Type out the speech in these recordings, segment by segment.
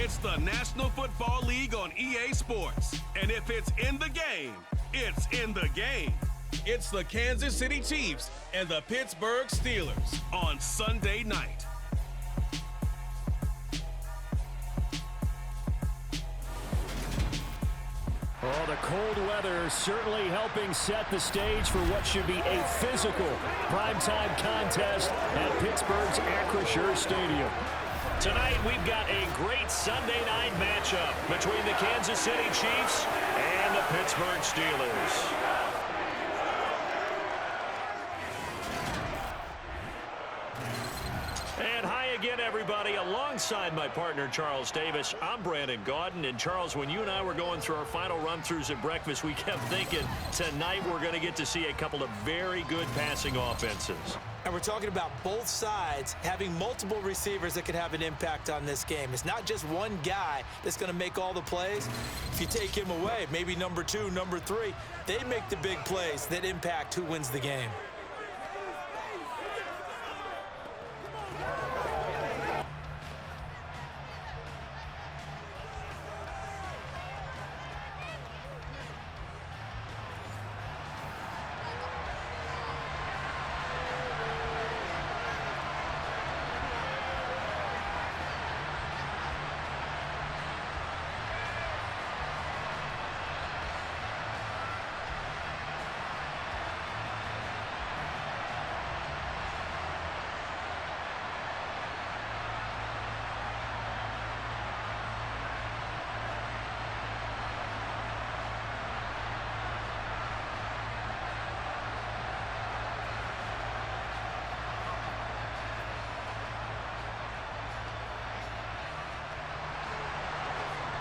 It's the National Football League on EA Sports. And if it's in the game, it's in the game. It's the Kansas City Chiefs and the Pittsburgh Steelers on Sunday night. Well, the cold weather certainly helping set the stage for what should be a physical primetime contest at Pittsburgh's Acrisure Stadium. Tonight, we've got a great Sunday night matchup between the Kansas City Chiefs and the Pittsburgh Steelers. And hi again, everybody. Alongside my partner, Charles Davis, I'm Brandon Gaudin. And Charles, when you and I were going through our final run-throughs at breakfast, we kept thinking tonight we're going to get to see a couple of very good passing offenses. And we're talking about both sides having multiple receivers that could have an impact on this game. It's not just one guy that's going to make all the plays. If you take him away, maybe number 2, number 3, they make the big plays that impact who wins the game.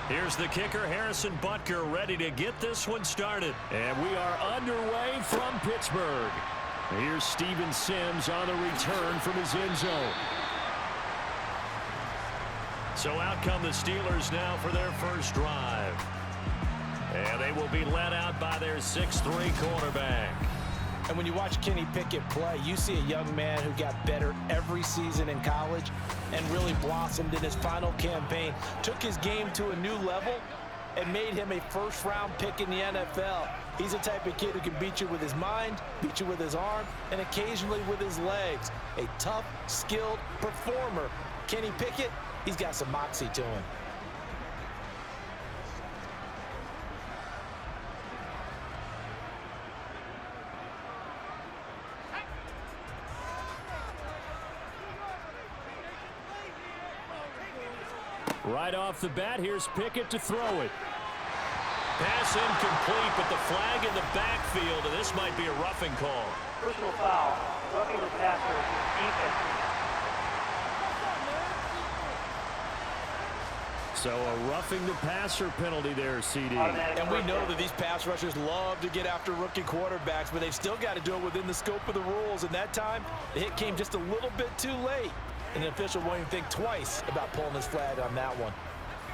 Here's the kicker, Harrison Butker, ready to get this one started. And we are underway from Pittsburgh. Here's Steven Sims on the return from his end zone. So out come the Steelers now for their first drive. And they will be led out by their 6'3" quarterback. And when you watch Kenny Pickett play, you see a young man who got better every season in college and really blossomed in his final campaign, took his game to a new level, and made him a first-round pick in the NFL. He's the type of kid who can beat you with his mind, beat you with his arm, and occasionally with his legs. A tough, skilled performer. Kenny Pickett, he's got some moxie to him. Right off the bat, here's Pickett to throw it. Pass incomplete, but the flag in the backfield, and this might be a roughing call. Personal foul, roughing the passer, defense. So a roughing the passer penalty there, CD. And we know that these pass rushers love to get after rookie quarterbacks, but they've still got to do it within the scope of the rules. And that time, the hit came just a little bit too late. And the official won't even think twice about pulling his flag on that one.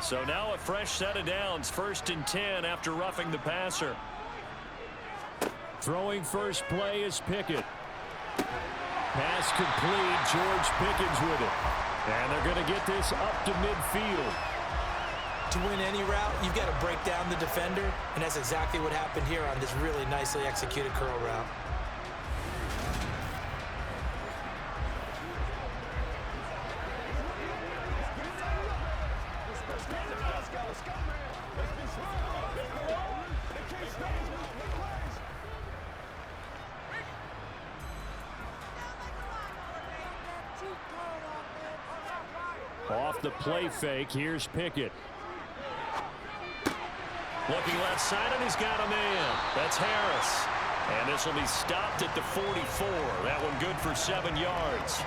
So now a fresh set of downs, 1st and 10 after roughing the passer. Throwing first play is Pickett. Pass complete, George Pickens with it. And they're going to get this up to midfield. To win any route, you've got to break down the defender, and that's exactly what happened here on this really nicely executed curl route. Off the play fake, here's Pickett. Looking left side, and he's got a man. That's Harris. And this will be stopped at the 44. That one good for 7 yards.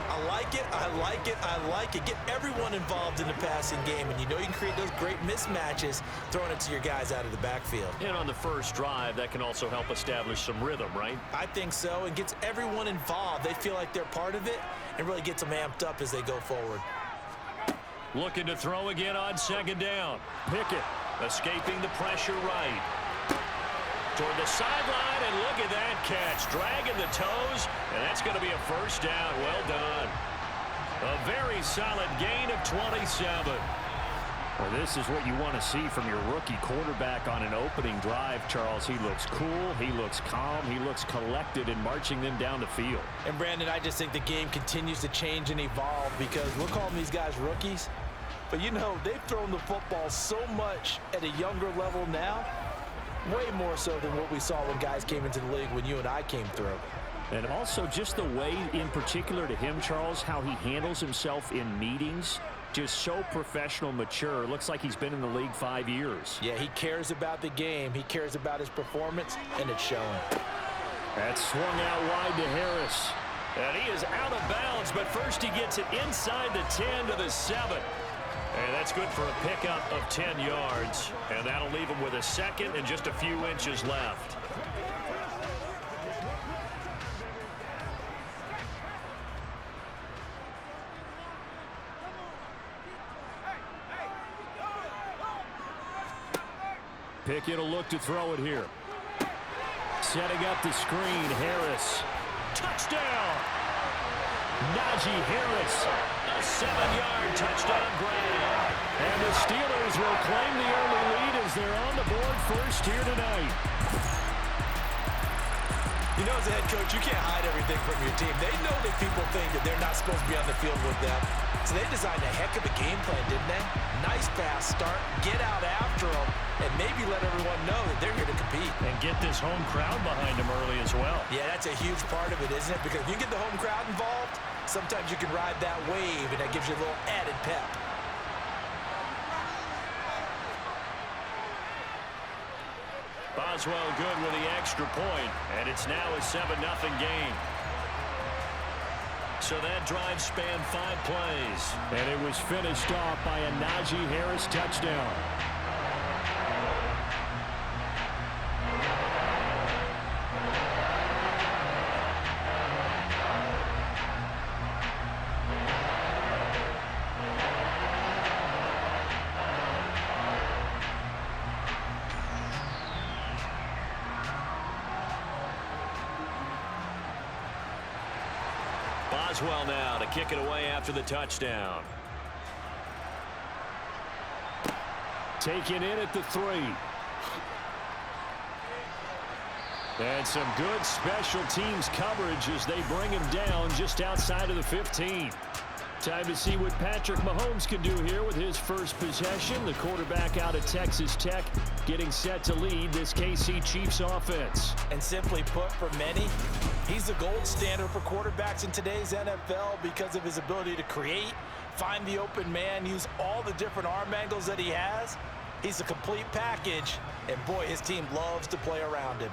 I like it, I like it, I like it. Get everyone involved in the passing game, and you know you can create those great mismatches throwing it to your guys out of the backfield. And on the first drive, that can also help establish some rhythm, right? I think so, and gets everyone involved. They feel like they're part of it, and really gets them amped up as they go forward. Looking to throw again on 2nd down. Pickett escaping the pressure right. Toward the sideline, and look at that catch. Dragging the toes, and that's going to be a first down. Well done. A very solid gain of 27. Well, this is what you want to see from your rookie quarterback on an opening drive, Charles. He looks cool, he looks calm, he looks collected in marching them down the field. And, Brandon, I just think the game continues to change and evolve because we're calling these guys rookies. But, you know, they've thrown the football so much at a younger level now, way more so than what we saw when guys came into the league when you and I came through. And also just the way, in particular to him, Charles, how he handles himself in meetings. Just so professional, mature. Looks like he's been in the league 5 years. Yeah, he cares about the game. He cares about his performance, and it's showing. That's swung out wide to Harris. And he is out of bounds, but first he gets it inside the 10 to the 7. And that's good for a pickup of 10 yards. And that'll leave him with a second and just a few inches left. Pickett will look to throw it here. Setting up the screen, Harris. Touchdown! Najee Harris, a 7-yard touchdown grab. And the Steelers will claim the early lead as they're on the board first here tonight. You know, as a head coach, you can't hide everything from your team. They know that people think that they're not supposed to be on the field with them. So they designed a heck of a game plan, didn't they? Nice fast start, get out after them, and maybe let everyone know that they're here to compete. And get this home crowd behind them early as well. Yeah, that's a huge part of it, isn't it? Because if you get the home crowd involved, sometimes you can ride that wave, and that gives you a little added pep. Boswell good with the extra point, and it's now a 7-0 game. So that drive spanned 5 plays. And it was finished off by a Najee Harris touchdown. Boswell now to kick it away after the touchdown. Taken in at the 3. And some good special teams coverage as they bring him down just outside of the 15. Time to see what Patrick Mahomes can do here with his first possession. The quarterback out of Texas Tech getting set to lead this KC Chiefs offense. And simply put, for many, he's the gold standard for quarterbacks in today's NFL because of his ability to create, find the open man, use all the different arm angles that he has. He's a complete package, and boy, his team loves to play around him.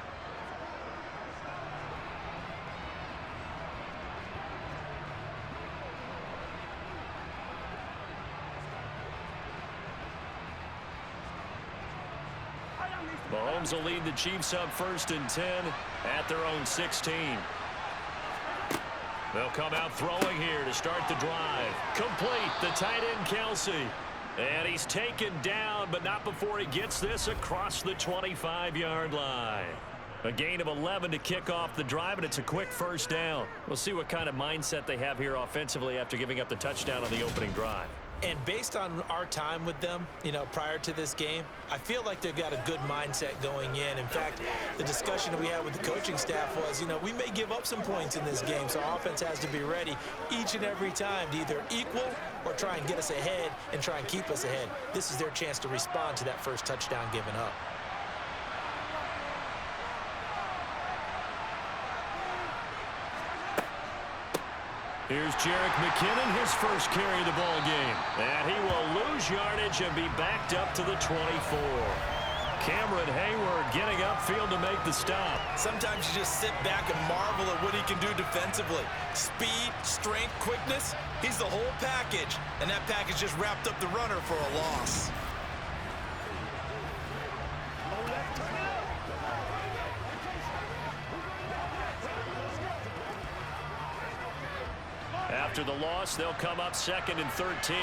Mahomes will lead the Chiefs up 1st and 10 at their own 16. They'll come out throwing here to start the drive. Complete, the tight end Kelsey. And he's taken down, but not before he gets this across the 25-yard line. A gain of 11 to kick off the drive, and it's a quick first down. We'll see what kind of mindset they have here offensively after giving up the touchdown on the opening drive. And based on our time with them, you know, prior to this game, I feel like they've got a good mindset going in. In fact, the discussion that we had with the coaching staff was, you know, we may give up some points in this game, so offense has to be ready each and every time to either equal or try and get us ahead and try and keep us ahead. This is their chance to respond to that first touchdown given up. Here's Jerick McKinnon, his first carry of the ball game. And he will lose yardage and be backed up to the 24. Cameron Hayward getting upfield to make the stop. Sometimes you just sit back and marvel at what he can do defensively. Speed, strength, quickness, he's the whole package. And that package just wrapped up the runner for a loss. After the loss, they'll come up 2nd and 13.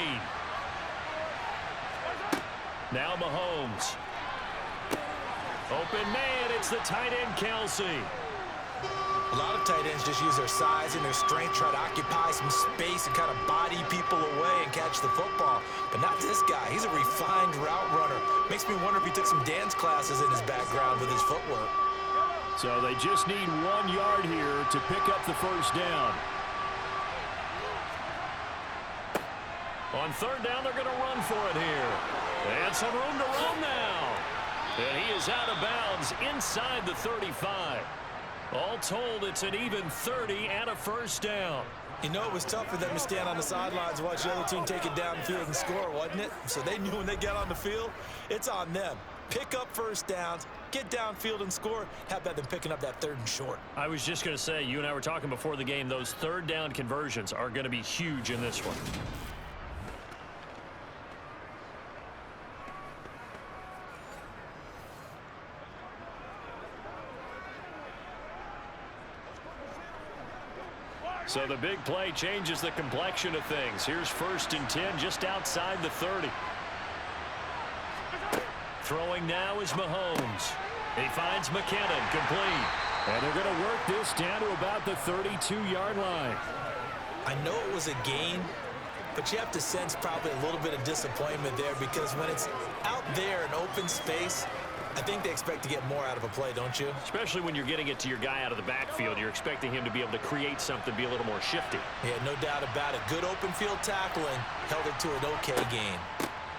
Now Mahomes. Open man, it's the tight end Kelsey. A lot of tight ends just use their size and their strength, try to occupy some space and kind of body people away and catch the football. But not this guy. He's a refined route runner. Makes me wonder if he took some dance classes in his background with his footwork. So they just need 1 yard here to pick up the first down. On third down, they're going to run for it here. And some room to roam now. And he is out of bounds inside the 35. All told, it's an even 30 and a first down. You know, it was tough for them to stand on the sidelines and watch the other team take it downfield and score, wasn't it? So they knew when they got on the field, it's on them. Pick up first downs, get downfield and score. How about them picking up that third and short? I was just going to say, you and I were talking before the game, those third down conversions are going to be huge in this one. So the big play changes the complexion of things. Here's 1st and 10 just outside the 30. Throwing now is Mahomes. He finds McKinnon complete. And they're going to work this down to about the 32-yard line. I know it was a gain, but you have to sense probably a little bit of disappointment there because when it's out there in open space, I think they expect to get more out of a play, don't you? Especially when you're getting it to your guy out of the backfield. You're expecting him to be able to create something, be a little more shifty. Yeah, no doubt about it. Good open field tackling held it to an okay gain.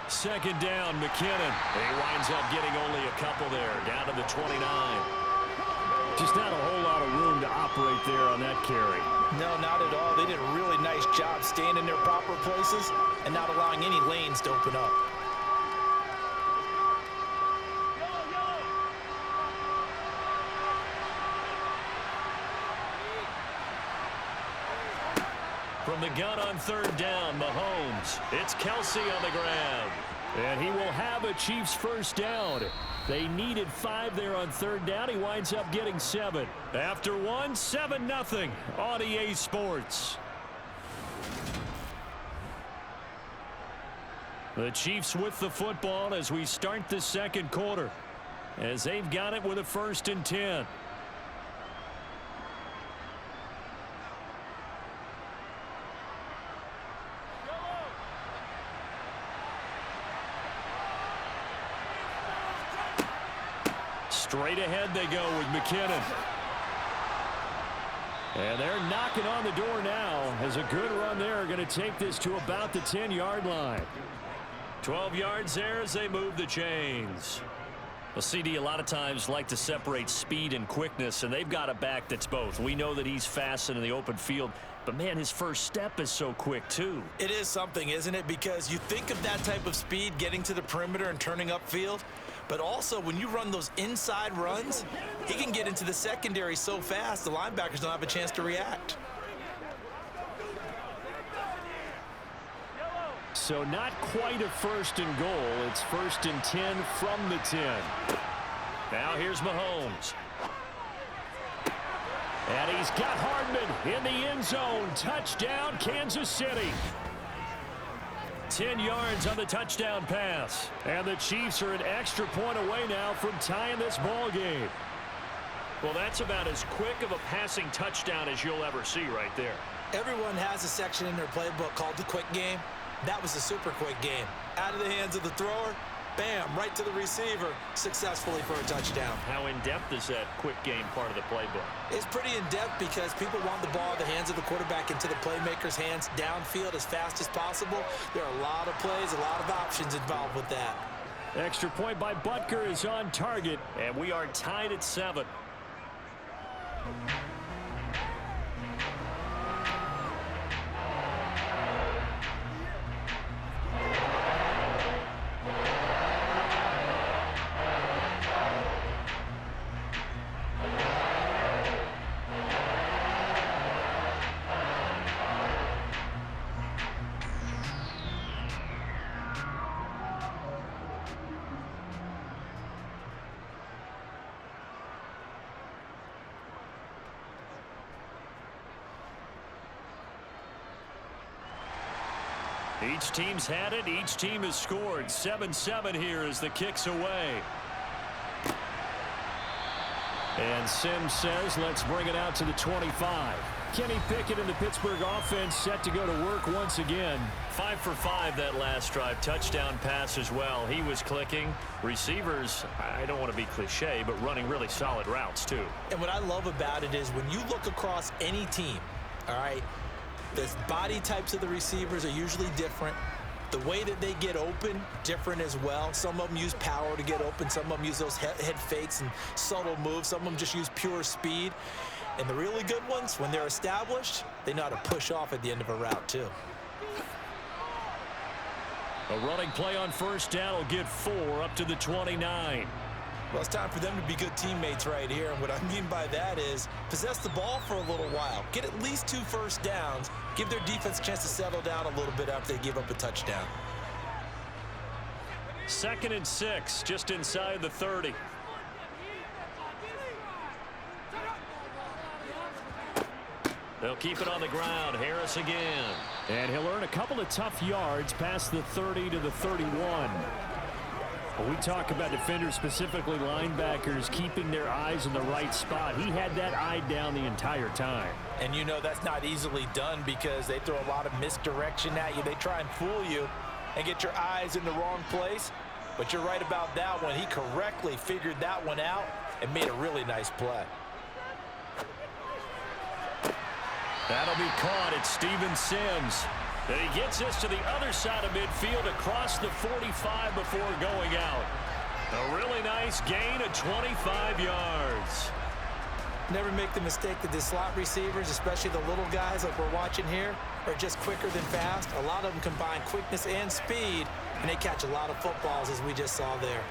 2nd down, McKinnon. He winds up getting only a couple there, down to the 29. Just not a whole lot of room to operate there on that carry. No, not at all. They did a really nice job staying in their proper places and not allowing any lanes to open up. From the gun on 3rd down, Mahomes. It's Kelsey on the ground. And he will have a Chiefs first down. They needed 5 there on 3rd down. He winds up getting 7. After 1, 7-0 on EA Sports. The Chiefs with the football as we start the 2nd quarter. As they've got it with a 1st and 10. Straight ahead they go with McKinnon. And they're knocking on the door now as a good run there. Going to take this to about the 10-yard line. 12 yards there as they move the chains. Well, CD a lot of times like to separate speed and quickness, and they've got a back that's both. We know that he's fast in the open field, but, man, his first step is so quick, too. It is something, isn't it? Because you think of that type of speed getting to the perimeter and turning upfield, but also when you run those inside runs, he can get into the secondary so fast the linebackers don't have a chance to react. So not quite a 1st and goal. It's 1st and 10 from the 10. Now here's Mahomes. And he's got Hardman in the end zone. Touchdown, Kansas City. 10 yards on the touchdown pass. And the Chiefs are an extra point away now from tying this ball game. Well, that's about as quick of a passing touchdown as you'll ever see right there. Everyone has a section in their playbook called the quick game. That was a super quick game. Out of the hands of the thrower, bam, right to the receiver, successfully for a touchdown. How in-depth is that quick game part of the playbook? It's pretty in-depth because people want the ball in the hands of the quarterback into the playmaker's hands downfield as fast as possible. There are a lot of plays, a lot of options involved with that. Extra point by Butker is on target, and we are tied at 7. Each team's had it. Each team has scored. 7-7 here as the kick's away. And Sims says, let's bring it out to the 25. Kenny Pickett and the Pittsburgh offense set to go to work once again. 5 for 5 that last drive. Touchdown pass as well. He was clicking. Receivers, I don't want to be cliche, but running really solid routes too. And what I love about it is when you look across any team, all right, the body types of the receivers are usually different. The way that they get open, different as well. Some of them use power to get open. Some of them use those head fakes and subtle moves. Some of them just use pure speed. And the really good ones, when they're established, they know how to push off at the end of a route too. A running play on first down will get 4 up to the 29. Well, it's time for them to be good teammates right here. And what I mean by that is possess the ball for a little while. Get at least 2 first downs. Give their defense a chance to settle down a little bit after they give up a touchdown. 2nd and 6, just inside the 30. They'll keep it on the ground. Harris again. And he'll earn a couple of tough yards past the 30 to the 31. When we talk about defenders, specifically linebackers, keeping their eyes in the right spot, he had that eye down the entire time. And you know that's not easily done because they throw a lot of misdirection at you. They try and fool you and get your eyes in the wrong place. But you're right about that one. He correctly figured that one out and made a really nice play. That'll be caught at Steven Sims. And he gets this to the other side of midfield across the 45 before going out. A really nice gain of 25 yards. Never make the mistake that the slot receivers, especially the little guys like we're watching here, are just quicker than fast. A lot of them combine quickness and speed, and they catch a lot of footballs as we just saw there.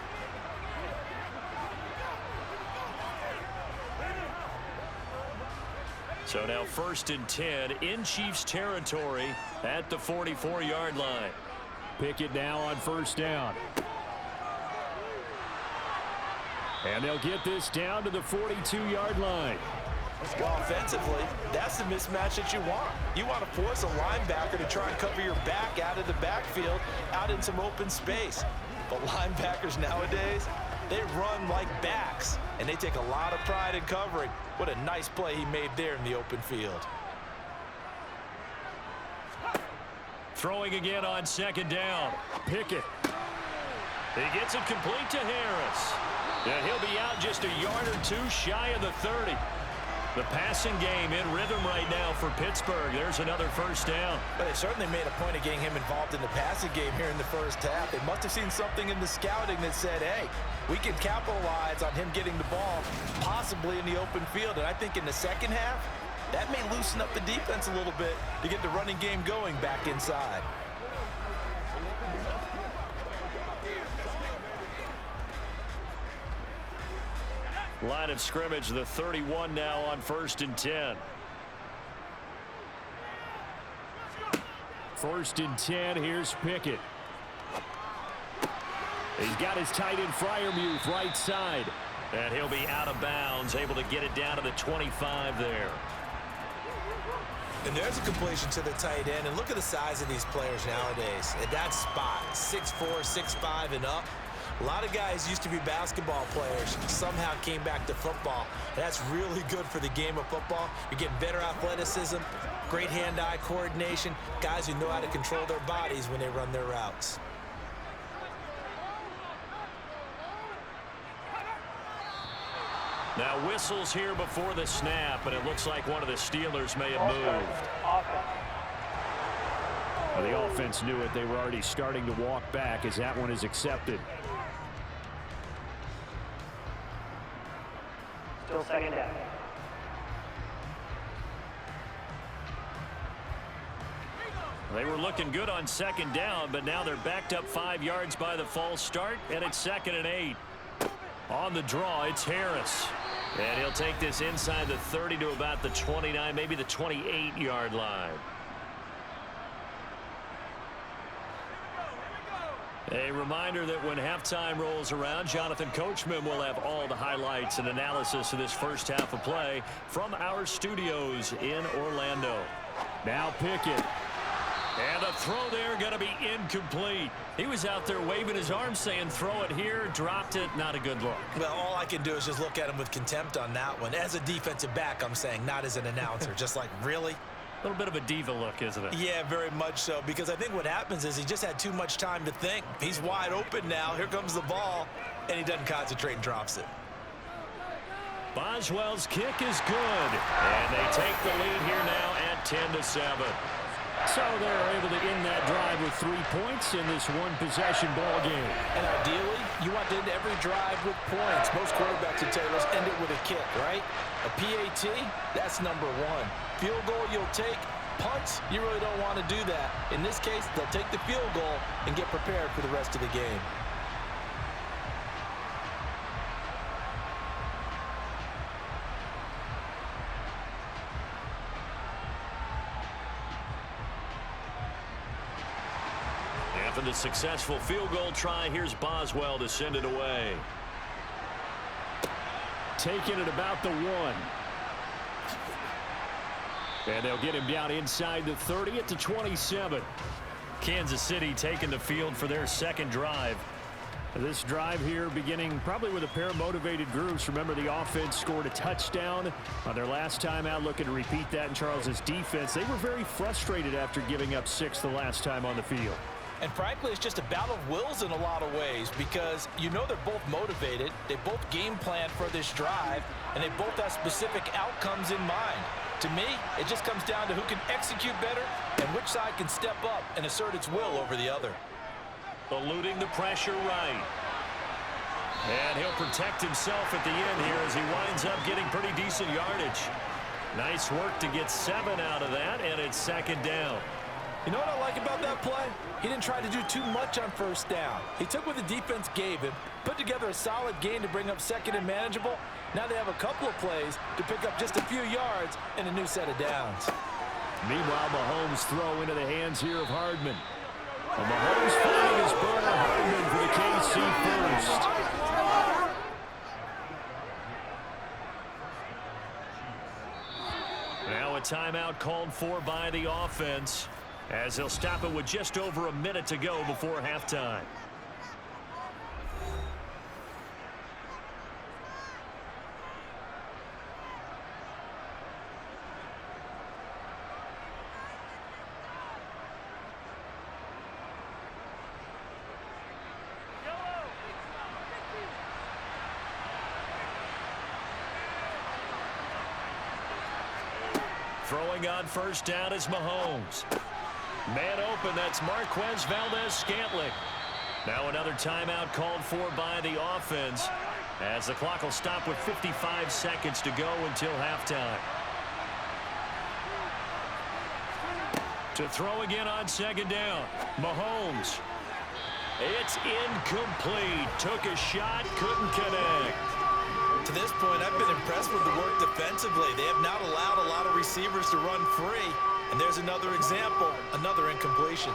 So now 1st and 10 in Chiefs territory at the 44-yard line. Pickett now on first down. And they'll get this down to the 42-yard line. Well, offensively, that's the mismatch that you want. You want to force a linebacker to try and cover your back out of the backfield, out in some open space. But linebackers nowadays, they run like backs, and they take a lot of pride in covering. What a nice play he made there in the open field. Throwing again on 2nd down. Pickett. He gets it complete to Harris. And he'll be out just a yard or 2 shy of the 30. The passing game in rhythm right now for Pittsburgh. There's another first down. But they certainly made a point of getting him involved in the passing game here in the first half. They must have seen something in the scouting that said, hey, we can capitalize on him getting the ball, possibly in the open field. And I think in the second half, that may loosen up the defense a little bit to get the running game going back inside. Line of scrimmage, the 31 now on 1st and 10. 1st and 10, here's Pickett. He's got his tight end Freiermuth right side. And he'll be out of bounds, able to get it down to the 25 there. And there's a completion to the tight end. And look at the size of these players nowadays. At that spot, 6'4", 6'5", and up. A lot of guys used to be basketball players, somehow came back to football. That's really good for the game of football. You're getting better athleticism, great hand-eye coordination, guys who know how to control their bodies when they run their routes. Now whistles here before the snap, and it looks like one of the Steelers may have moved. Well, the offense knew it. They were already starting to walk back as that one is accepted. Still 2nd down. They were looking good on 2nd down, but now they're backed up 5 yards by the false start, and it's 2nd and 8. On the draw, it's Harris. And he'll take this inside the 30 to about the 29, maybe the 28-yard line. A reminder that when halftime rolls around, Jonathan Coachman will have all the highlights and analysis of this first half of play from our studios in Orlando. Now Pickett. And the throw there going to be incomplete. He was out there waving his arms saying throw it here, dropped it, not a good look. Well, all I can do is just look at him with contempt on that one. As a defensive back, I'm saying, not as an announcer. Just like, really? A little bit of a diva look, isn't it? Yeah, very much so, because I think what happens is he just had too much time to think. He's wide open now. Here comes the ball, and he doesn't concentrate and drops it. Boswell's kick is good, and they take the lead here now at 10-7. So they're able to end that drive with 3 points in this one-possession ball game. And ideally, you want to end every drive with points. Most quarterbacks would tell you, let's end it with a kick, right? A PAT, that's number one. Field goal you'll take. Punts, you really don't want to do that. In this case, they'll take the field goal and get prepared for the rest of the game. After the successful field goal try, here's Boswell to send it away. Taking it about the 1. And they'll get him down inside the 30 at the 27. Kansas City taking the field for their second drive. This drive here beginning probably with a pair of motivated groups. Remember, the offense scored a touchdown on their last time out, looking to repeat that in Charles's defense. They were very frustrated after giving up 6 the last time on the field. And frankly, it's just a battle of wills in a lot of ways, because you know they're both motivated, they both game plan for this drive, and they both have specific outcomes in mind. To me, it just comes down to who can execute better and which side can step up and assert its will over the other. Eluding the pressure right. And he'll protect himself at the end here as he winds up getting pretty decent yardage. Nice work to get 7 out of that, and it's second down. You know what I like about that play? He didn't try to do too much on first down. He took what the defense gave him, put together a solid gain to bring up second and manageable. Now they have a couple of plays to pick up just a few yards and a new set of downs. Meanwhile, Mahomes throw into the hands here of Hardman. And Mahomes finding his burner, Hardman for the KC first. Now a timeout called for by the offense, as they'll stop it with just over a minute to go before halftime. Throwing on first down is Mahomes. Man open, that's Marquez Valdes-Scantling. Now another timeout called for by the offense, as the clock will stop with 55 seconds to go until halftime. To throw again on second down, Mahomes. It's incomplete. Took a shot, couldn't connect. To this point, I've been impressed with the work defensively. They have not allowed a lot of receivers to run free. And there's another example, another incompletion.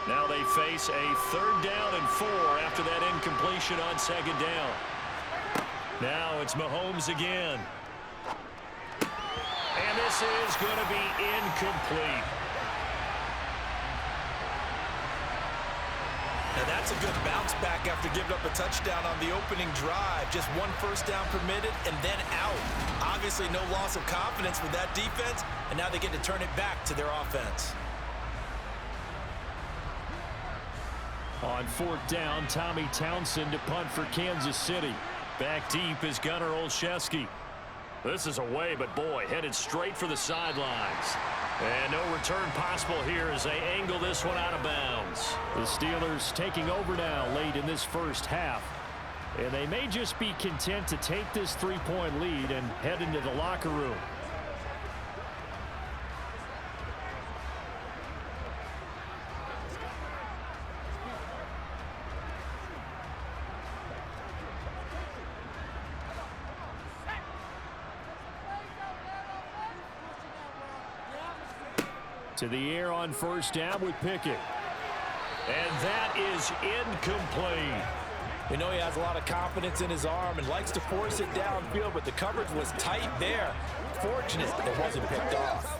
Now they face a 3rd down and 4 after that incompletion on second down. Now it's Mahomes again. And this is going to be incomplete. Now that's a good bounce back after giving up a touchdown on the opening drive. Just 1 first down permitted and then out. Obviously no loss of confidence with that defense, and now they get to turn it back to their offense. On 4th down, Tommy Townsend to punt for Kansas City. Back deep is Gunnar Olszewski. This is away, but boy, headed straight for the sidelines. And no return possible here as they angle this one out of bounds. The Steelers taking over now late in this first half. And they may just be content to take this 3-point lead and head into the locker room. To the air on first down with Pickett. And that is incomplete. We know he has a lot of confidence in his arm and likes to force it downfield, but the coverage was tight there. Fortunate it wasn't picked off.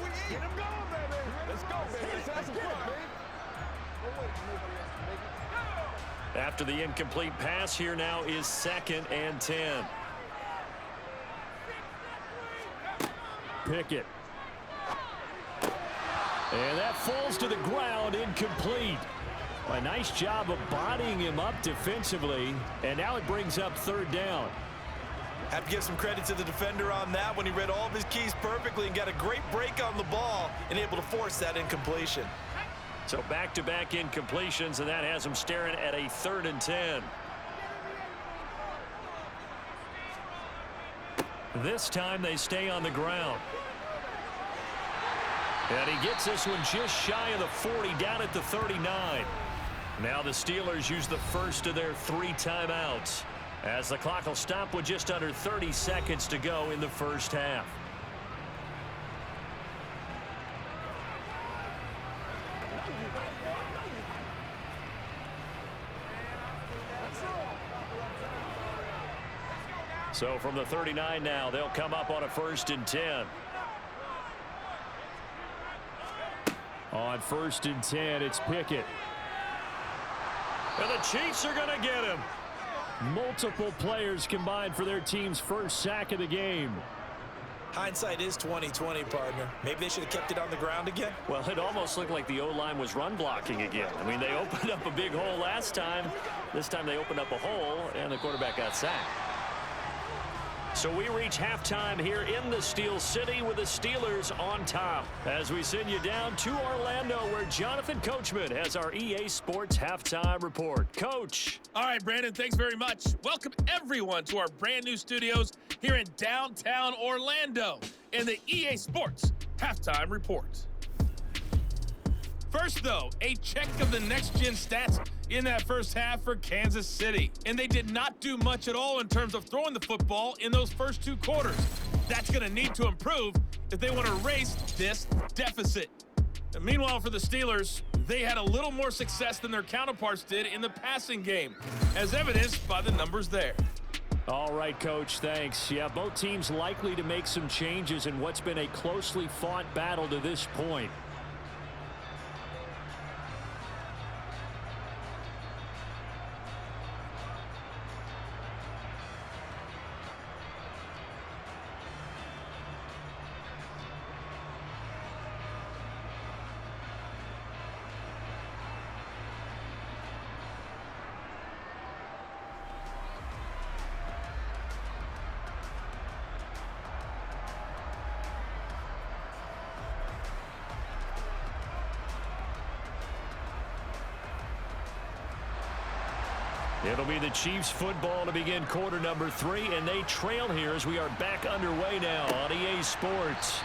After the incomplete pass, here now is 2nd and 10. Pickett. And that falls to the ground, incomplete. A nice job of bodying him up defensively, and now it brings up 3rd down. Have to give some credit to the defender on that when he read all of his keys perfectly and got a great break on the ball and able to force that incompletion. So back-to-back incompletions, and that has him staring at a 3rd and 10. This time they stay on the ground. And he gets this one just shy of the 40, down at the 39. Now the Steelers use the first of their 3 timeouts, as the clock will stop with just under 30 seconds to go in the first half. So from the 39 now, they'll come up on a 1st and 10. On 1st and 10, it's Pickett. And the Chiefs are going to get him. Multiple players combined for their team's first sack of the game. Hindsight is 20/20, partner. Maybe they should have kept it on the ground again. Well, it almost looked like the O-line was run blocking again. I mean, they opened up a big hole last time. This time they opened up a hole, and the quarterback got sacked. So we reach halftime here in the Steel City with the Steelers on top, as we send you down to Orlando, where Jonathan Coachman has our EA Sports Halftime Report. Coach. All right, Brandon, thanks very much. Welcome, everyone, to our brand new studios here in downtown Orlando in the EA Sports Halftime Report. First, though, a check of the next-gen stats in that first half for Kansas City. And they did not do much at all in terms of throwing the football in those first 2 quarters. That's going to need to improve if they want to erase this deficit. And meanwhile, for the Steelers, they had a little more success than their counterparts did in the passing game, as evidenced by the numbers there. All right, Coach, thanks. Yeah, both teams likely to make some changes in what's been a closely fought battle to this point. It'll be the Chiefs football to begin quarter number 3, and they trail here as we are back underway now on EA Sports.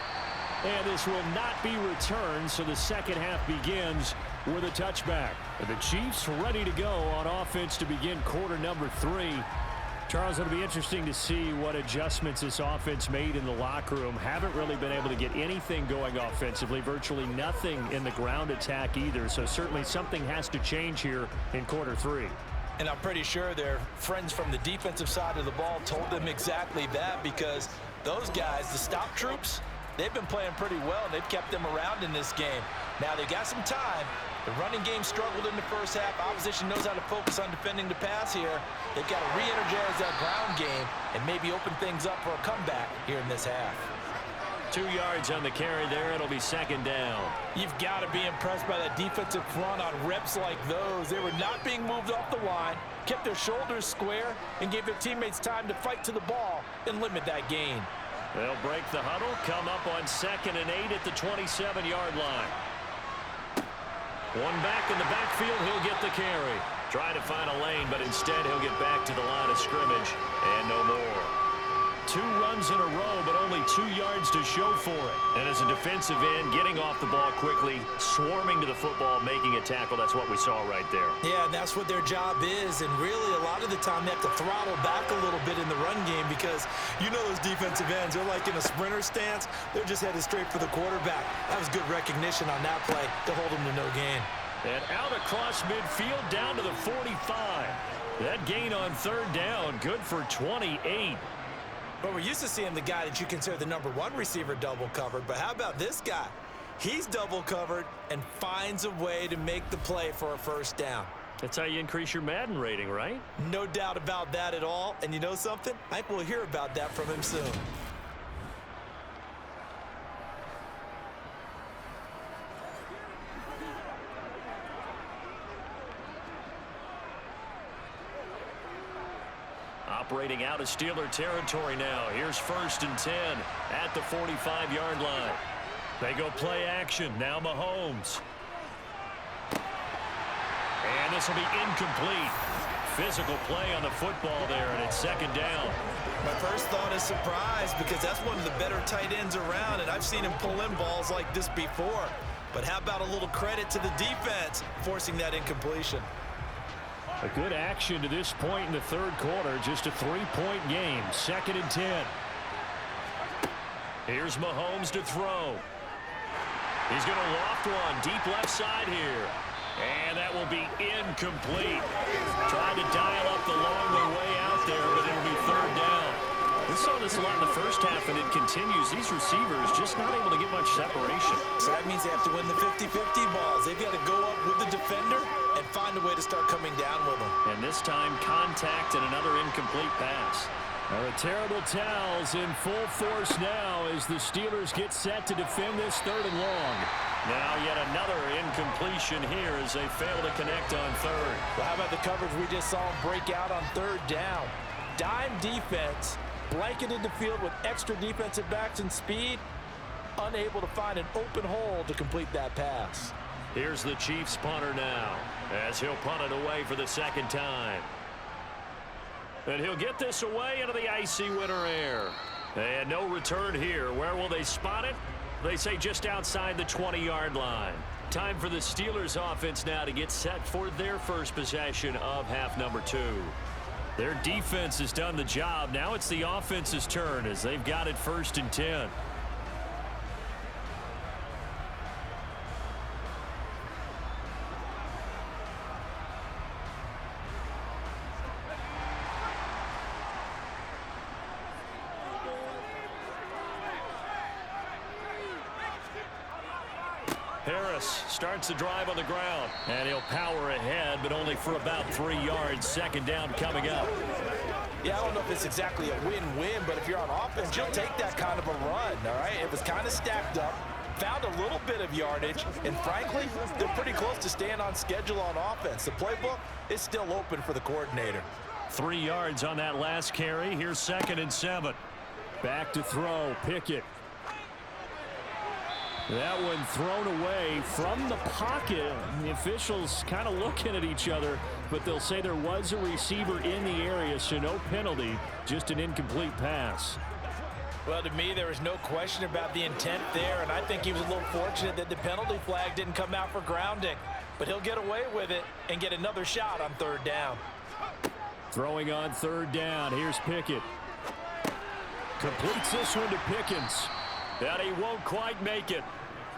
And this will not be returned, so the second half begins with a touchback. And the Chiefs ready to go on offense to begin quarter number 3. Charles, it'll be interesting to see what adjustments this offense made in the locker room. Haven't really been able to get anything going offensively, virtually nothing in the ground attack either. So certainly something has to change here in quarter 3. And I'm pretty sure their friends from the defensive side of the ball told them exactly that, because those guys, the stop troops, they've been playing pretty well. They've kept them around in this game. Now they got some time. The running game struggled in the first half. Opposition knows how to focus on defending the pass here. They've got to re-energize that ground game and maybe open things up for a comeback here in this half. 2 yards on the carry there. It'll be second down. You've got to be impressed by that defensive front on reps like those. They were not being moved off the line, kept their shoulders square, and gave their teammates time to fight to the ball and limit that gain. They'll break the huddle, come up on 2nd and 8 at the 27-yard line. One back in the backfield, he'll get the carry. Try to find a lane, but instead he'll get back to the line of scrimmage and no more. 2 runs in a row, but only 2 yards to show for it. And as a defensive end, getting off the ball quickly, swarming to the football, making a tackle, that's what we saw right there. Yeah, and that's what their job is. And really, a lot of the time, they have to throttle back a little bit in the run game, because you know those defensive ends, they're like in a sprinter stance. They're just headed straight for the quarterback. That was good recognition on that play to hold them to no gain. And out across midfield down to the 45. That gain on third down, good for 28. But we're used to seeing the guy that you consider the #1 receiver double covered. But how about this guy? He's double covered and finds a way to make the play for a first down. That's how you increase your Madden rating, right? No doubt about that at all. And you know something? I think we'll hear about that from him soon. Operating out of Steeler territory now. Here's 1st and 10 at the 45-yard line. They go play action. Now Mahomes. And this will be incomplete. Physical play on the football there, and it's 2nd down. My first thought is surprise, because that's one of the better tight ends around, and I've seen him pull in balls like this before. But how about a little credit to the defense forcing that incompletion? A good action to this point in the third quarter. Just a 3-point game. 2nd and 10. Here's Mahomes to throw. He's going to loft one deep left side here. And that will be incomplete. Tried to dial up the long way out there, but it'll be 3rd down. We saw this a lot in the first half, and it continues. These receivers just not able to get much separation. So that means they have to win the 50-50 balls. They've got to go up with the defender and find a way to start coming down with them. And this time, contact and another incomplete pass. Well, the terrible towels in full force now as the Steelers get set to defend this 3rd and long. Now yet another incompletion here as they fail to connect on 3rd. Well, how about the coverage we just saw him break out on 3rd down? Dime defense, blanketed the field with extra defensive backs and speed, unable to find an open hole to complete that pass. Here's the Chiefs punter now as he'll punt it away for the 2nd time. And he'll get this away into the icy winter air. And no return here. Where will they spot it? They say just outside the 20-yard line. Time for the Steelers offense now to get set for their first possession of half number 2. Their defense has done the job. Now it's the offense's turn as they've got it 1st and 10. Harris starts the drive on the ground, and he'll power ahead, but only for about 3 yards. 2nd down coming up. Yeah, I don't know if it's exactly a win-win, but if you're on offense, you'll take that kind of a run, all right? It was kind of stacked up, found a little bit of yardage, and frankly, they're pretty close to staying on schedule on offense. The playbook is still open for the coordinator. 3 yards on that last carry. Here's 2nd and 7. Back to throw, Pickett. That one thrown away from the pocket. The officials kind of looking at each other, but they'll say there was a receiver in the area, so no penalty, just an incomplete pass. Well, to me, there was no question about the intent there, and I think he was a little fortunate that the penalty flag didn't come out for grounding. But he'll get away with it and get another shot on 3rd down. Throwing on 3rd down. Here's Pickett. Completes this one to Pickens. And he won't quite make it.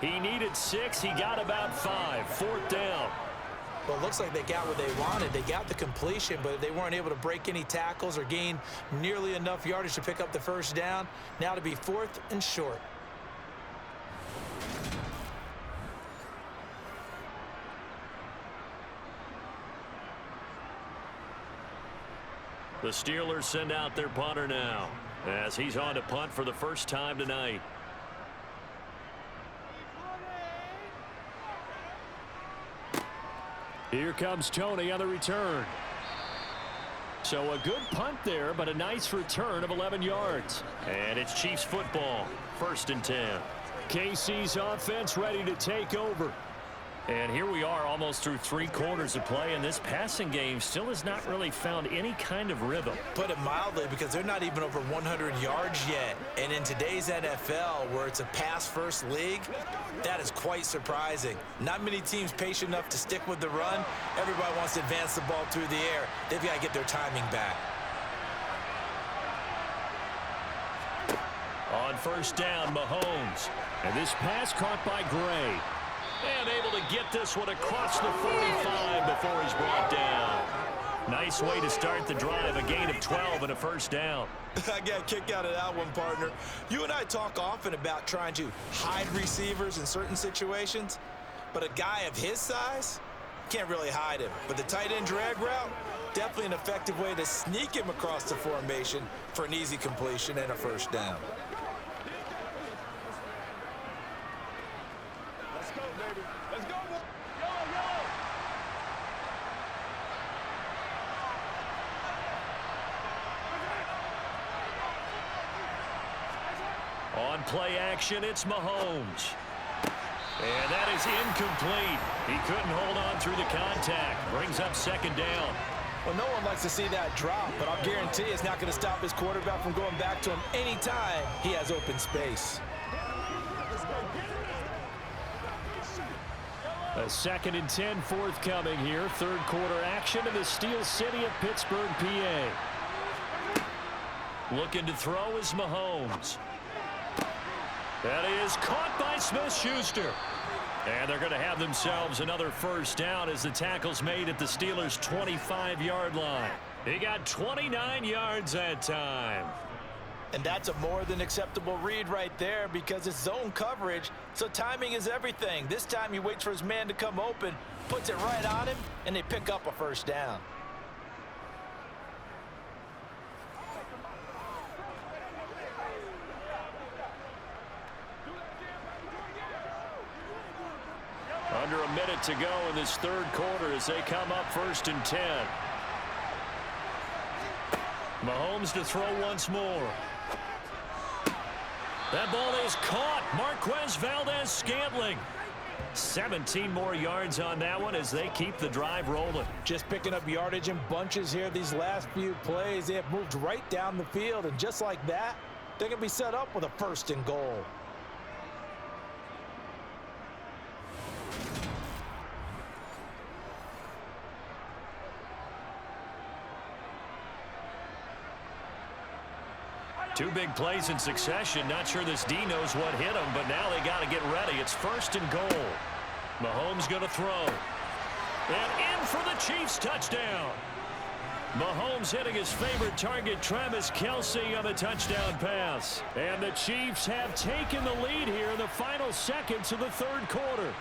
He needed 6. He got about 5. 4th down. Well, it looks like they got what they wanted. They got the completion, but they weren't able to break any tackles or gain nearly enough yardage to pick up the 1st down. Now to be 4th and short. The Steelers send out their punter now as he's on to punt for the first time tonight. Here comes Tony on the return. So a good punt there, but a nice return of 11 yards. And it's Chiefs football. 1st and 10. KC's offense ready to take over. And here we are almost through 3 quarters of play, and this passing game still has not really found any kind of rhythm. Put it mildly, because they're not even over 100 yards yet. And in today's NFL, where it's a pass-first league, that is quite surprising. Not many teams patient enough to stick with the run. Everybody wants to advance the ball through the air. They've got to get their timing back. On 1st down, Mahomes. And this pass caught by Gray. And able to get this one across the 45 before he's brought down. Nice way to start the drive, a gain of 12 and a first down. I got a kick out of that one, partner. You and I talk often about trying to hide receivers in certain situations, but a guy of his size can't really hide him. But the tight end drag route, definitely an effective way to sneak him across the formation for an easy completion and a first down. Let's go, baby. Let's go. On play action, it's Mahomes. And that is incomplete. He couldn't hold on through the contact. Brings up second down. Well, no one likes to see that drop, but I'll guarantee it's not going to stop his quarterback from going back to him anytime he has open space. A 2nd and 10 forthcoming here. Third quarter action in the Steel City of Pittsburgh, PA. Looking to throw is Mahomes. That is caught by Smith-Schuster. And they're going to have themselves another first down as the tackle's made at the Steelers' 25-yard line. He got 29 yards that time. And that's a more than acceptable read right there because it's zone coverage, so timing is everything. This time he waits for his man to come open, puts it right on him, and they pick up a first down. Under a minute to go in this third quarter as they come up 1st and 10. Mahomes to throw once more. That ball is caught. Marquez Valdes-Scantling. 17 more yards on that one as they keep the drive rolling. Just picking up yardage in bunches here these last few plays. They have moved right down the field, and just like that, they're going to be set up with a 1st and goal. Two big plays in succession. Not sure this D knows what hit him, but now they got to get ready. It's 1st and goal. Mahomes going to throw. And in for the Chiefs touchdown. Mahomes hitting his favorite target, Travis Kelce, on the touchdown pass. And the Chiefs have taken the lead here in the final seconds of the third quarter.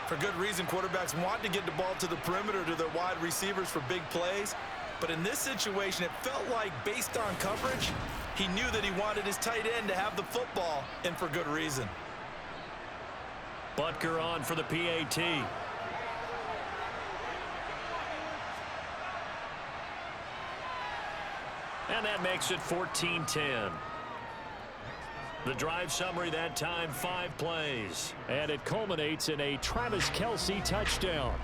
For good reason, quarterbacks want to get the ball to the perimeter to their wide receivers for big plays. But in this situation, it felt like, based on coverage, he knew that he wanted his tight end to have the football, and for good reason. Butker on for the PAT. And that makes it 14-10. The drive summary that time, 5 plays. And it culminates in a Travis Kelce touchdown.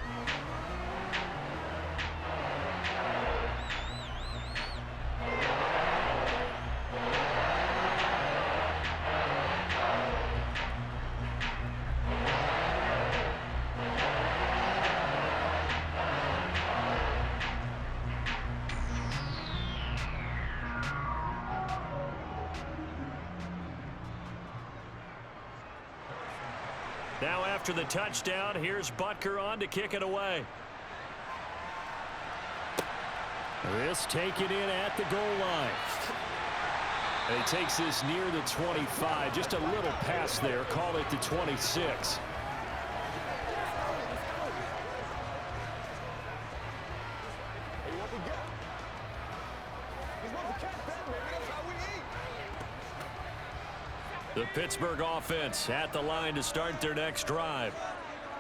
Now after the touchdown, here's Butker on to kick it away. This taken in at the goal line. And he takes this near the 25. Just a little pass there. Call it the 26. The Pittsburgh offense at the line to start their next drive.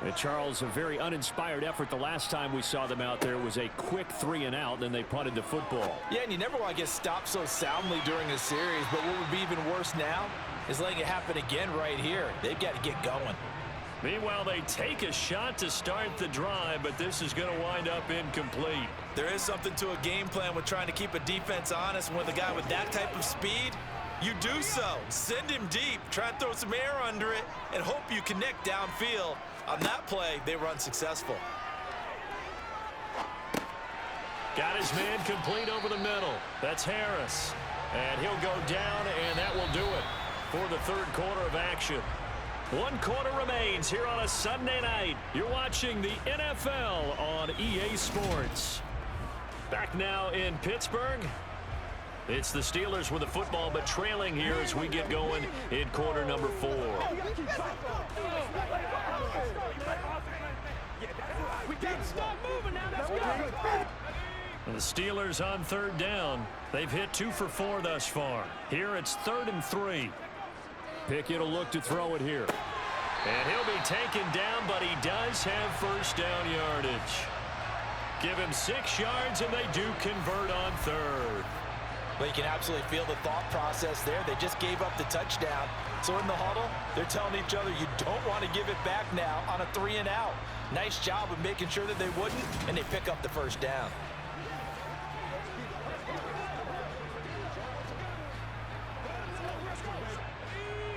And Charles, a very uninspired effort the last time we saw them out there. Was a quick 3-and-out, and then they punted the football. Yeah, and you never want to get stopped so soundly during a series, but what would be even worse now is letting it happen again right here. They've got to get going. Meanwhile, they take a shot to start the drive, but this is going to wind up incomplete. There is something to a game plan with trying to keep a defense honest, and with a guy with that type of speed, you do so. Send him deep, try to throw some air under it, and hope you connect downfield. On that play, they were unsuccessful. Got his man complete over the middle. That's Harris. And he'll go down, and that will do it for the third quarter of action. 1 quarter remains here on a Sunday night. You're watching the NFL on EA Sports. Back now in Pittsburgh. It's the Steelers with the football, but trailing here as we get going in quarter number 4. We can't stop moving now. Let's go. The Steelers on 3rd down. They've hit 2 for 4 thus far. Here it's 3rd and 3. Pickett will look to throw it here. And he'll be taken down, but he does have first down yardage. Give him 6 yards, and they do convert on 3rd. Well, you can absolutely feel the thought process there. They just gave up the touchdown. So in the huddle, they're telling each other, you don't want to give it back now on a 3-and-out. Nice job of making sure that they wouldn't, and they pick up the first down.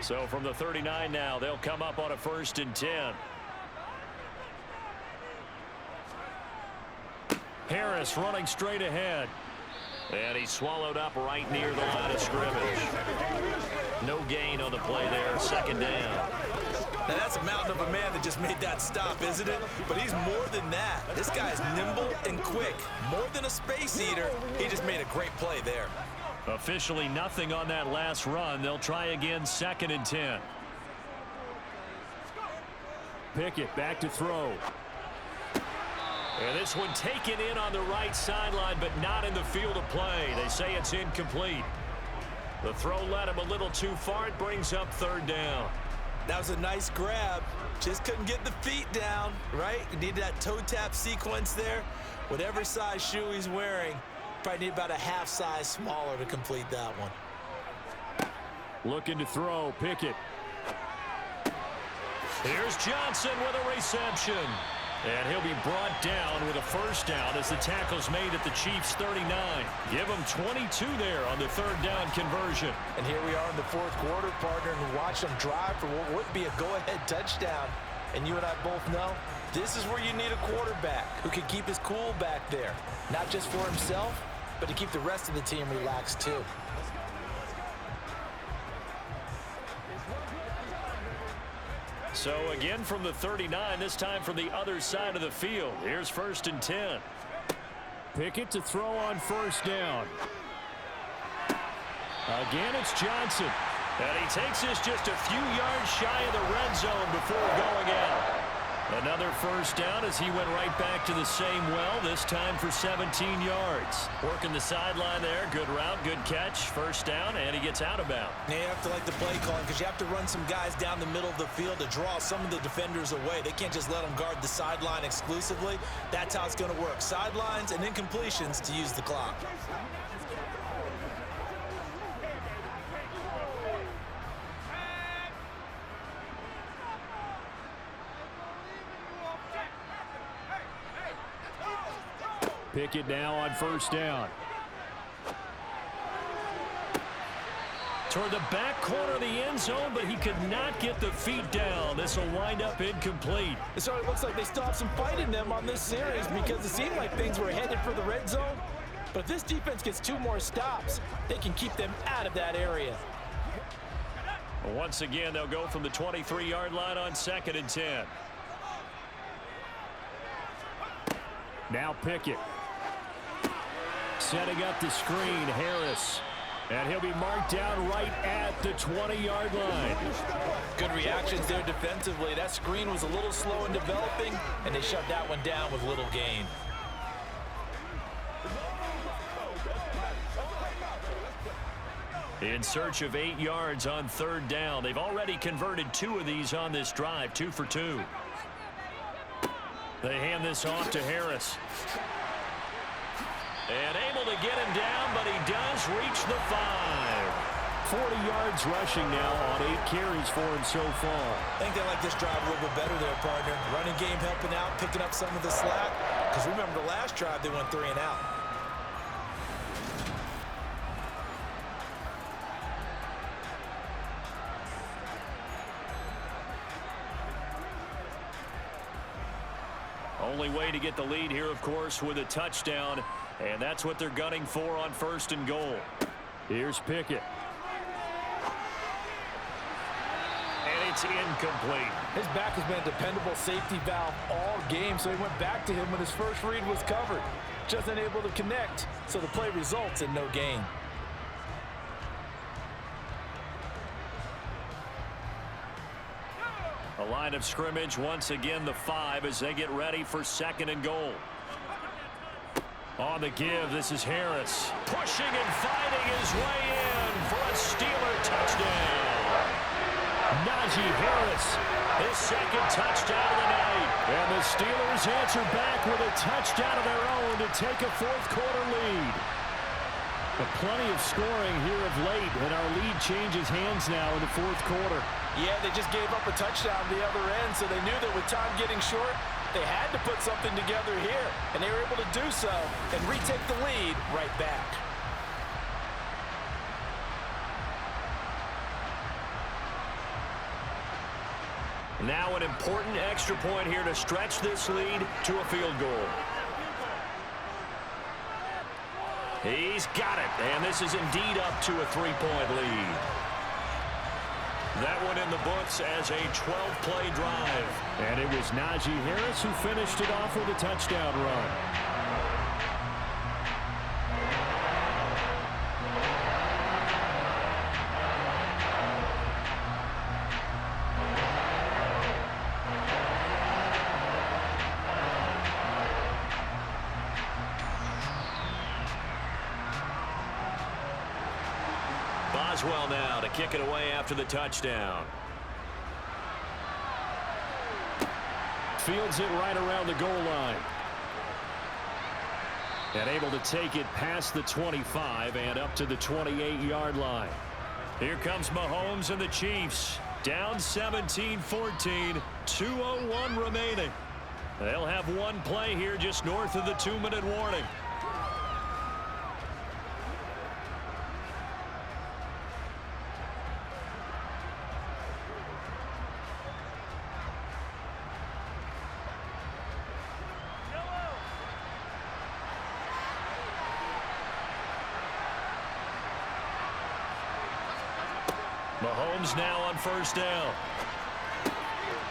So from the 39 now, they'll come up on a 1st and 10. Harris running straight ahead. And he's swallowed up right near the line of scrimmage. No gain on the play there, 2nd down. Now that's a mountain of a man that just made that stop, isn't it? But he's more than that. This guy's nimble and quick. More than a space eater, he just made a great play there. Officially nothing on that last run. They'll try again, 2nd and 10. Pickett back to throw. And this one taken in on the right sideline, but not in the field of play. They say it's incomplete. The throw led him a little too far. It brings up 3rd down. That was a nice grab. Just couldn't get the feet down, right? You needed that toe tap sequence there. Whatever size shoe he's wearing, probably need about a half size smaller to complete that one. Looking to throw, Pickett. Here's Johnson with a reception. And he'll be brought down with a first down as the tackle's made at the Chiefs' 39. Give them 22 there on the 3rd down conversion. And here we are in the 4th quarter, partner, and watch them drive for what would be a go-ahead touchdown. And you and I both know this is where you need a quarterback who can keep his cool back there. Not just for himself, but to keep the rest of the team relaxed too. So again from the 39, this time from the other side of the field. Here's 1st and 10. Pickett to throw on 1st down. Again, it's Johnson. And he takes this just a few yards shy of the red zone before going out. Another first down as he went right back to the same well, this time for 17 yards. Working the sideline there. Good route, good catch. First down, and he gets out of bounds. Yeah, you have to like the play calling because you have to run some guys down the middle of the field to draw some of the defenders away. They can't just let them guard the sideline exclusively. That's how it's going to work. Sidelines and incompletions to use the clock. Pickett now on 1st down. Toward the back corner of the end zone, but he could not get the feet down. This will wind up incomplete. So it looks like they still have some fight in them on this series because it seemed like things were headed for the red zone. But if this defense gets 2 more stops, they can keep them out of that area. Once again, they'll go from the 23-yard line on 2nd and 10. Now Pickett. Setting up the screen, Harris. And he'll be marked down right at the 20-yard line. Good reactions there defensively. That screen was a little slow in developing, and they shut that one down with little gain. In search of 8 yards on 3rd down. They've already converted 2 of these on this drive, 2 for 2. They hand this off to Harris. And able to get him down, but he does reach the 5. 40 yards rushing now on 8 carries for him so far. I think they like this drive a little bit better there, partner. Running game helping out, picking up some of the slack. Because remember the last drive, they went 3 and out. Only way to get the lead here, of course, with a touchdown. And that's what they're gunning for on 1st and goal. Here's Pickett. And it's incomplete. His back has been a dependable safety valve all game, so he went back to him when his first read was covered. Just unable to connect, so the play results in no gain. A line of scrimmage, once again the 5 as they get ready for 2nd and goal. On the give, this is Harris. Pushing and fighting his way in for a Steeler touchdown. Najee Harris. His 2nd touchdown of the night. And the Steelers answer back with a touchdown of their own to take a 4th quarter lead. But plenty of scoring here of late, and our lead changes hands now in the 4th quarter. Yeah, they just gave up a touchdown the other end, so they knew that with time getting short, they had to put something together here, and they were able to do so and retake the lead right back. Now an important extra point here to stretch this lead to a field goal. He's got it, and this is indeed up to a 3-point lead. That one in the books as a 12-play drive. And it was Najee Harris who finished it off with a touchdown run. Boswell now to kick it away after the touchdown. Fields it right around the goal line. And able to take it past the 25 and up to the 28-yard line. Here comes Mahomes and the Chiefs. Down 17-14, 2:01 remaining. They'll have one play here just north of the 2-minute warning. Mahomes now on 1st down.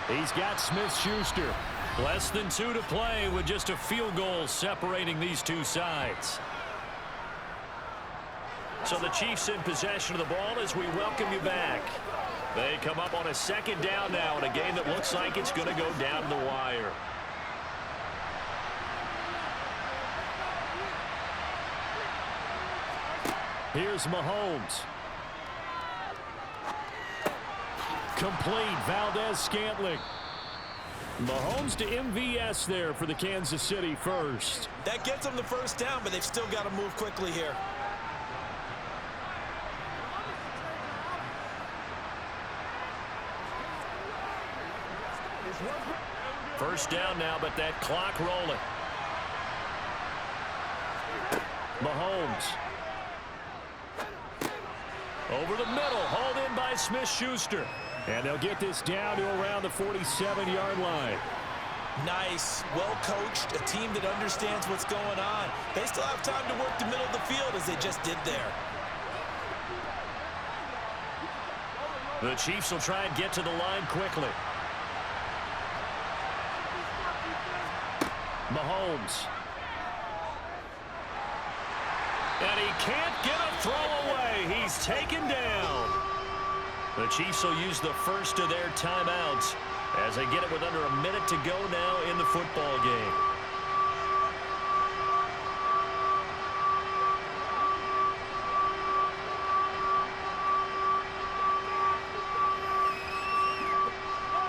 He's got Smith-Schuster. Less than 2 to play with just a field goal separating these two sides. So the Chiefs in possession of the ball as we welcome you back. They come up on a 2nd down now in a game that looks like it's going to go down the wire. Here's Mahomes. Complete. Valdez-Scantling. Mahomes to MVS there for the Kansas City first. That gets them the 1st down, but they've still got to move quickly here. First down now, but that clock rolling. Mahomes. Over the middle, hauled in by Smith-Schuster. And they'll get this down to around the 47-yard line. Nice, well coached, a team that understands what's going on. They still have time to work the middle of the field as they just did there. The Chiefs will try and get to the line quickly. Mahomes. And he can't get a throw away. He's taken down. The Chiefs will use the first of their timeouts as they get it with under a minute to go now in the football game.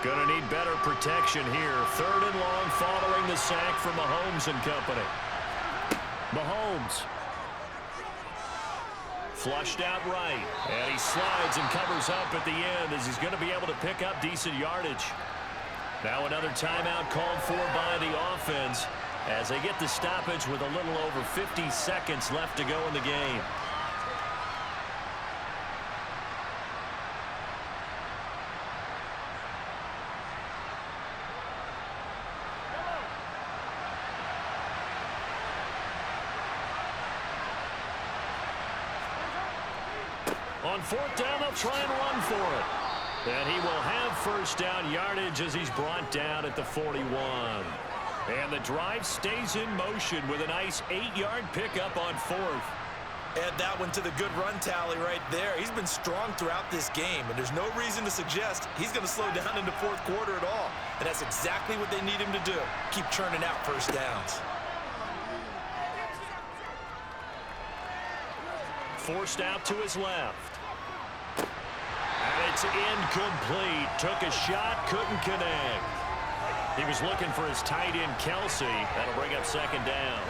Gonna need better protection here. 3rd and long following the sack from Mahomes and company. Mahomes. Flushed out right, and he slides and covers up at the end as he's going to be able to pick up decent yardage. Now another timeout called for by the offense as they get the stoppage with a little over 50 seconds left to go in the game. On 4th down, they'll try and run for it. And he will have first down yardage as he's brought down at the 41. And the drive stays in motion with a nice 8-yard pickup on fourth. Add that one to the good run tally right there. He's been strong throughout this game, and there's no reason to suggest he's going to slow down in the fourth quarter at all. And that's exactly what they need him to do. Keep churning out first downs. Forced out to his left. And it's incomplete. Took a shot, couldn't connect. He was looking for his tight end, Kelsey. That'll bring up second down.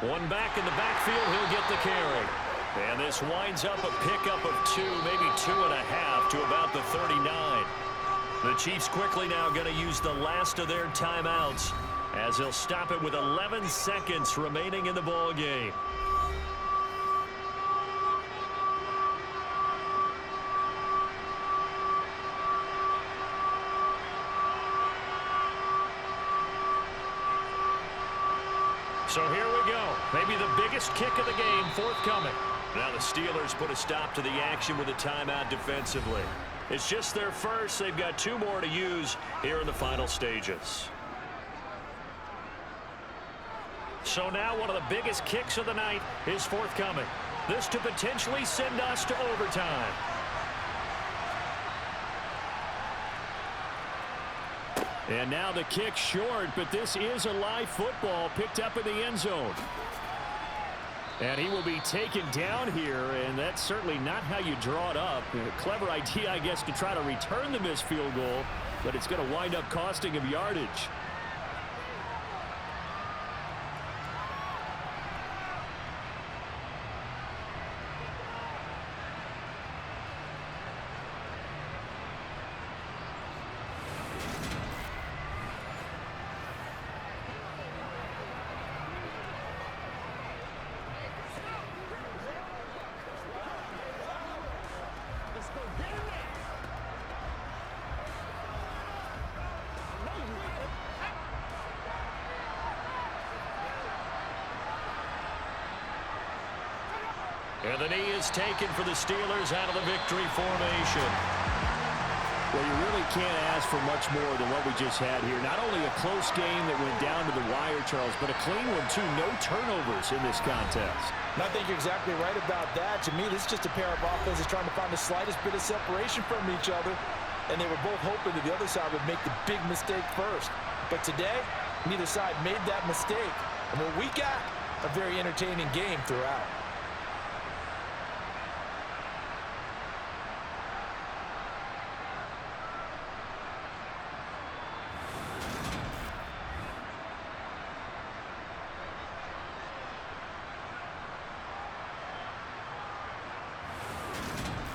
One back in the backfield, he'll get the carry. And this winds up a pickup of 2, maybe 2.5 to about the 39. The Chiefs quickly now going to use the last of their timeouts as they'll stop it with 11 seconds remaining in the ball game. So here we go. Maybe the biggest kick of the game forthcoming. Now the Steelers put a stop to the action with a timeout defensively. It's just their first. They've got 2 more to use here in the final stages. So now one of the biggest kicks of the night is forthcoming. This to potentially send us to overtime. And now the kick short, but this is a live football picked up in the end zone. And he will be taken down here, and that's certainly not how you draw it up. A clever idea, I guess, to try to return the missed field goal, but it's going to wind up costing him yardage. And the knee is taken for the Steelers out of the victory formation. Well, you really can't ask for much more than what we just had here. Not only a close game that went down to the wire, Charles, but a clean one, too. No turnovers in this contest. And I think you're exactly right about that. To me, this is just a pair of offenses trying to find the slightest bit of separation from each other. And they were both hoping that the other side would make the big mistake first. But today, neither side made that mistake. And what we got, a very entertaining game throughout.